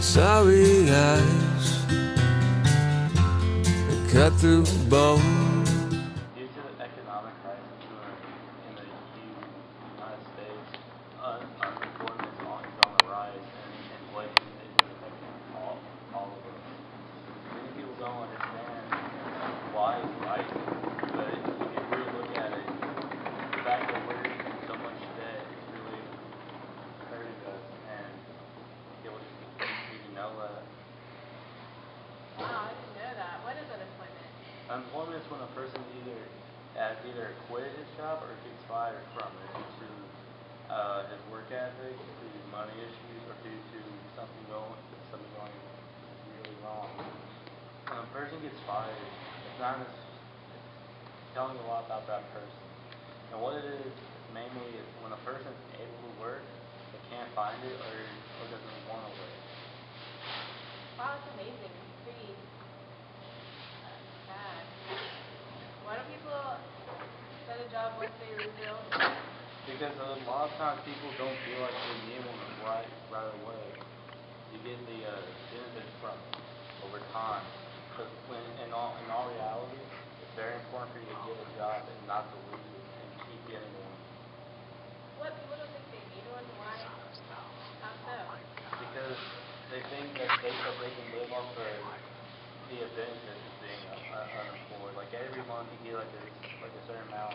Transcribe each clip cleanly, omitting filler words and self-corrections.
sorry eyes that cut through bone. Due to the economic crisis in the United States, unemployment is on the rise, and inflation is affecting all of us. Many people don't understand why it's rising, but if you really look at it, the fact that we're in so much debt is really hurting us, and it will just need to know that. Wow, I didn't know that. What is unemployment? Unemployment is when a person either quit his job or gets fired from it due to his work ethic, due to money issues, or due to something going really wrong. When a person gets fired, it's telling a lot about that person. And what it is mainly is when a person is able to work, but can't find it or doesn't want to work. Wow, that's amazing. It's pretty sad. Why do people get a job once they lose their own job? Because a lot of times people don't feel like they need one right away. You get the benefits from it over time. Because in all reality, it's very important for you to get a job and not to lose it and keep getting one. What people don't think they need one? Why? How so? Because they think that they can live off the benefits of being unemployed. Like every month you get like a certain amount,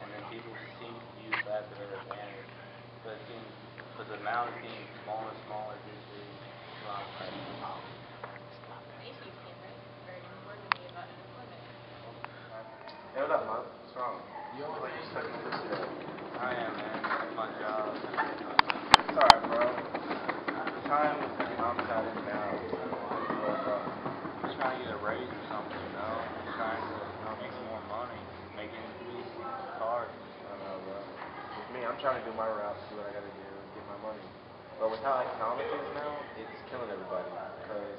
and then people seem to use that to their advantage. But the amount is getting smaller and smaller due to Thank you, Cameron, for informing me about unemployment. Hey, what up, man? What's wrong? You always like stuck in this today. I am, man. That's my job. It's alright, bro. The time economics out in now, I'm just trying to get a raise or something, you know? Just trying to make some more money, making these cars. I don't know, bro. With me, I'm trying to do my route, see what I gotta do, get my money. But with how economic is now, it's killing everybody. Because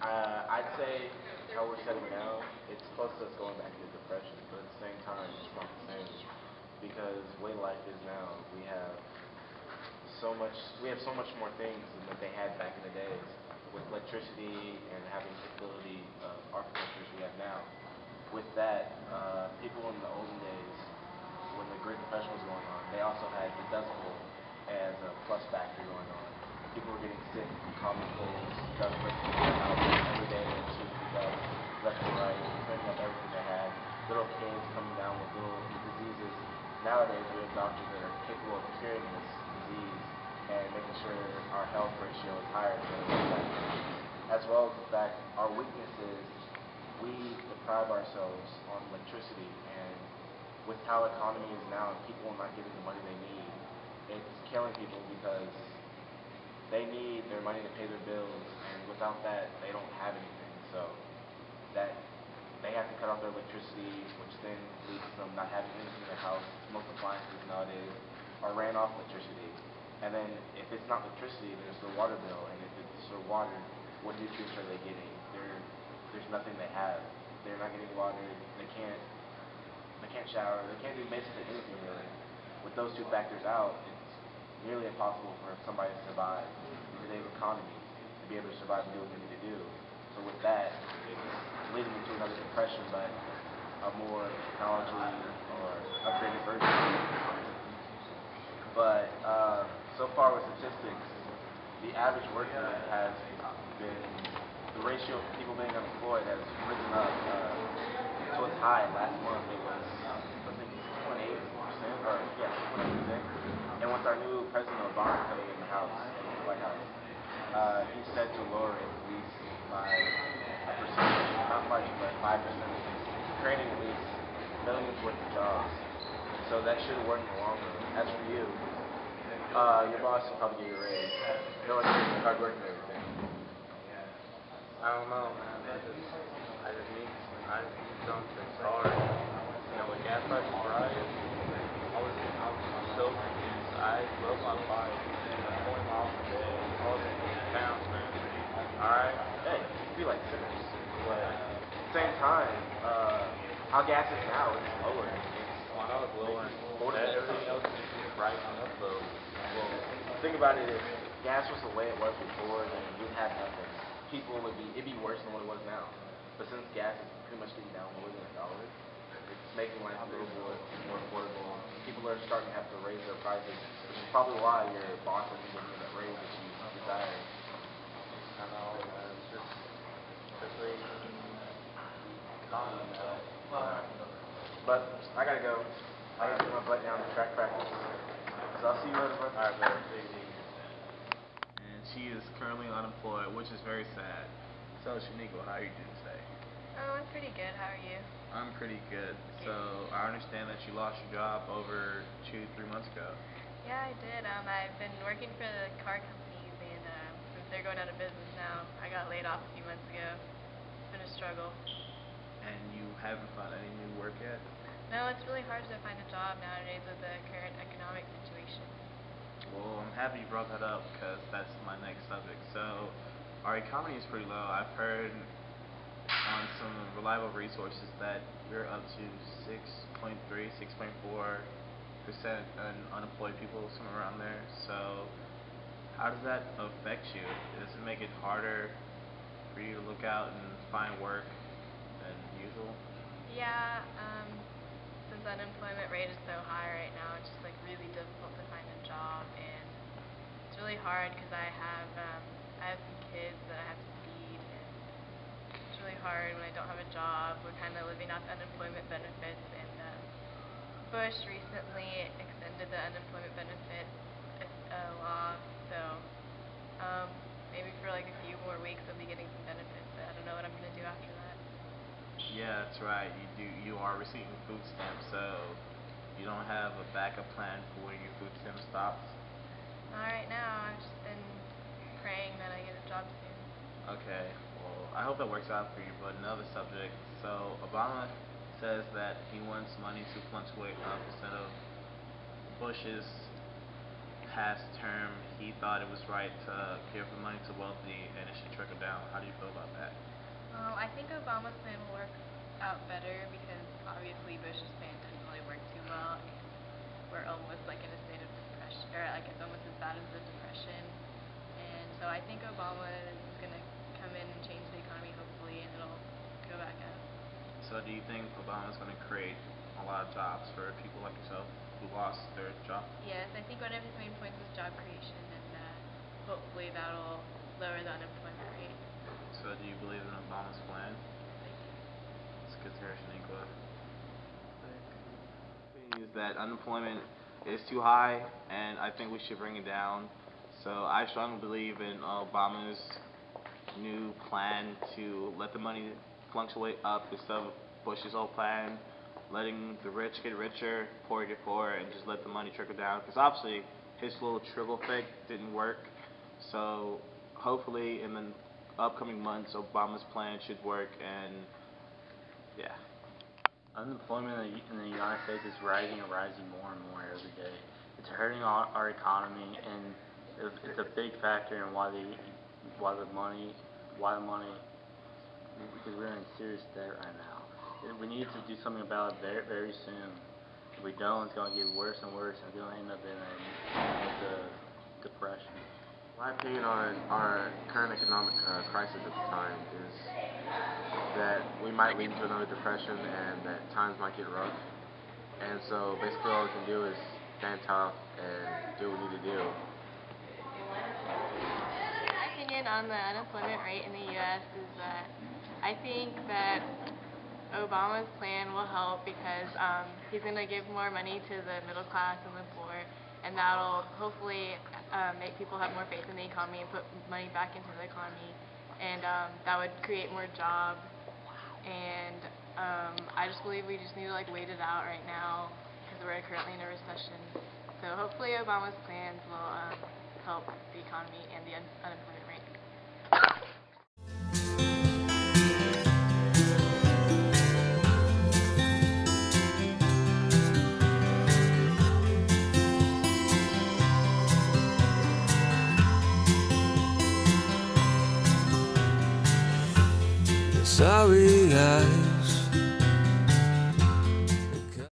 I'd say how we're setting now, it's close to us going back into depression. But at the same time, it's not the same. Because the way life is now, we have so much more things than what they had back in the days. With electricity and having the ability of architectures we have now. With that, people in the olden days, when the Great Depression was going on, they also had the Dust Bowl as a plus factor going on. People were getting sick from common colds, dust breaking in their houses every day, and sweeping dust left and right, cleaning up everything they had. Little kids coming down with little diseases. Nowadays, we have doctors that are capable of curing this disease and making sure our health ratio is higher than that. As well as the fact our weakness is we deprive ourselves on electricity, and with how economy is now and people not getting the money they need, it's killing people because they need their money to pay their bills, and without that, they don't have anything. So that they have to cut off their electricity, which then leads to them not having anything in their house. Most appliances nowadays are ran off electricity. And then if it's not electricity, there's the water bill, and if it's the water, what nutrients are they getting? There's nothing they have. They're not getting water. They can't shower. They can't do basically anything really. With those two factors out, it's nearly impossible for somebody to survive in today's economy, to be able to survive and do what they need to do. So with that, it's leading into another depression, but a more technology or upgraded version. But so far with statistics, the average worker has been, the ratio of people being unemployed has risen up to its high. Last month it was, I think, 6.8%, or yeah, 6.8%. And with our new President Obama coming in the House, in the White House, he said to lower it at least by a percentage, not much, but 5%, creating at least millions worth of jobs. So that should work in the long run. As for you, your boss will probably give you a raise. No one cares your hard work and everything. I don't know, man. I just need something sorry. You know, with gas prices rising, I'm so confused. I rode my bike 20 miles a day, all the pounds, man. Alright? Hey, be like sinners. But at the same time, how gas is now, it's lower. Well, I know it's lower. Everything Everything else is rising up, though. Well, think about it, if gas was the way it was before, then we'd have nothing. It'd be worse than what it was now. But since gas is pretty much getting down more than $1, it's making life a little more affordable. People are starting to have to raise their prices, which is probably why your boss isn't giving you that raise that you desire. I know, it's just quickly economy now. But I gotta go. I gotta put my butt down to track practice. So I'll see you later, bud. Alright, bro, take it easy. And she is currently unemployed, which is very sad. So, Shaniqua, how are you doing today? Oh, I'm pretty good. How are you? I'm pretty good. So, I understand that you lost your job over 2-3 months ago. Yeah, I did. I've been working for the car companies, and since they're going out of business now, I got laid off a few months ago. It's been a struggle. And you haven't found any new work yet? No, it's really hard to find a job nowadays with the current economic situation. Well, I'm happy you brought that up because that's my next subject. So, our economy is pretty low. I've heard on some reliable resources that we're up to 6.3, 6.4% unemployed people, somewhere around there. So, how does that affect you? Does it make it harder for you to look out and find work than usual? Yeah, since the unemployment rate is so high right now, it's just like really difficult to find a job, and it's really hard because I have some kids that I have to feed, and it's really hard when I don't have a job. We're kind of living off unemployment benefits, and Bush recently extended the unemployment benefit law, so maybe for like a few more weeks I'll be getting some benefits, but I don't know what I'm going to do after that. Yeah, that's right. You are receiving food stamps, so you don't have a backup plan for when your food stamp stops? Not right now. I've just been praying that I get a job soon. Okay, well, I hope that works out for you, but another subject. So, Obama says that he wants money to fluctuate up instead of Bush's past term. He thought it was right to give the money to wealthy and it should trickle down. How do you feel about that? I think Obama's plan will work out better because obviously Bush's plan didn't really work too well, and we're almost like in a state of depression, or like it's almost as bad as the Depression. And so I think Obama is going to come in and change the economy hopefully, and it'll go back up. So do you think Obama's going to create a lot of jobs for people like yourself who lost their job? Yes, I think one of his main points is job creation, and hopefully that'll lower the unemployment rate. So do you believe in Obama's plan? It's good to hear, Shaniqua. Is that unemployment is too high, and I think we should bring it down. So I strongly believe in Obama's new plan to let the money fluctuate up instead of Bush's old plan, letting the rich get richer, poor get poorer, and just let the money trickle down. Because obviously his little trickle effect didn't work. So hopefully in the upcoming months, Obama's plan should work, and yeah. Unemployment in the United States is rising and rising more and more every day. It's hurting our economy, and it's a big factor in why the money, because we're in serious debt right now. We need to do something about it very, very soon. If we don't, it's going to get worse and worse, and it's going to end up in a depression. My opinion on our current economic crisis at the time is that we might lead to another depression and that times might get rough. And so basically all we can do is stand tough and do what we need to do. My opinion on the unemployment rate in the U.S. is that I think that Obama's plan will help because he's going to give more money to the middle class and the poor, and that'll hopefully make people have more faith in the economy and put money back into the economy, and that would create more jobs. And I just believe we just need to wait it out right now because we're currently in a recession. So hopefully Obama's plans will help the economy and the unemployment rate. Sorry, I